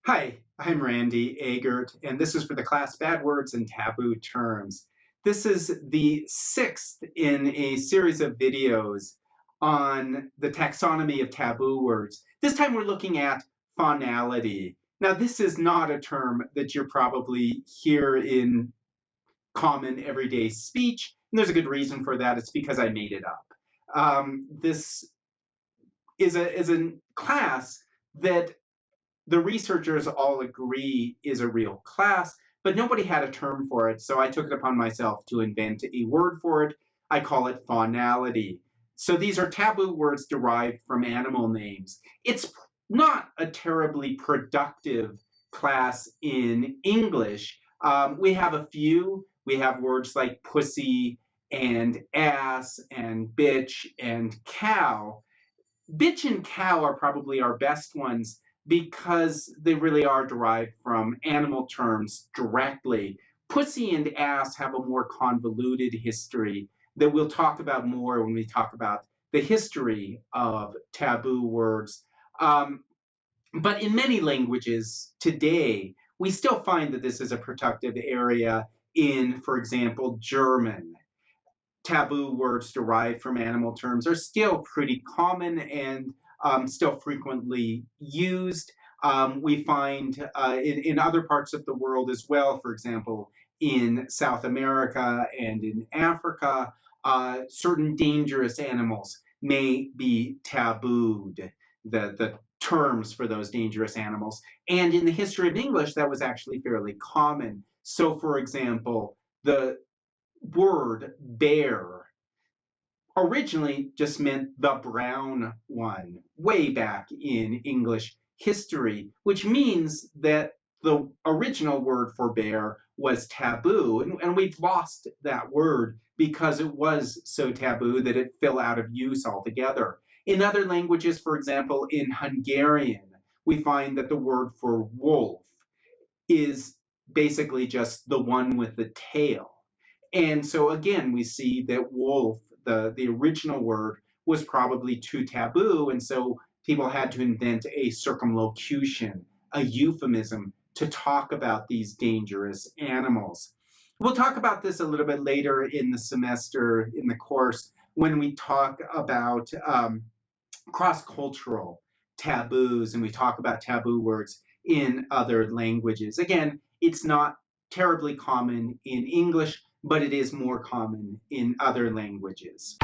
Hi, I'm Randy Agert, and this is for the class Bad Words and Taboo Terms. This is the sixth in a series of videos on the taxonomy of taboo words. This time we're looking at faunality. Now, this is not a term that you're probably hear in common everyday speech, and there's a good reason for that. It's because I made it up. This is a class that the researchers all agree is a real class, but nobody had a term for it, so I took it upon myself to invent a word for it. I call it faunality. So these are taboo words derived from animal names. It's not a terribly productive class in English. We have a few. We have words like pussy and ass and bitch and cow. Bitch and cow are probably our best ones because they really are derived from animal terms directly. Pussy and ass have a more convoluted history that we'll talk about more when we talk about the history of taboo words. But in many languages today, we still find that this is a productive area in, for example, German. Taboo words derived from animal terms are still pretty common and still frequently used. We find in other parts of the world as well, for example, in South America and in Africa, certain dangerous animals may be tabooed, the terms for those dangerous animals. And in the history of English, that was actually fairly common. So, for example, the word bear originally just meant the brown one, way back in English history, which means that the original word for bear was taboo, and we've lost that word because it was so taboo that it fell out of use altogether. In other languages, for example, in Hungarian, we find that the word for wolf is basically just the one with the tail. And so again, we see that wolf, the original word, was probably too taboo, and so people had to invent a circumlocution, a euphemism, to talk about these dangerous animals. We'll talk about this a little bit later in the semester, in the course, when we talk about cross-cultural taboos and we talk about taboo words in other languages. Again, it's not terribly common in English, but it is more common in other languages.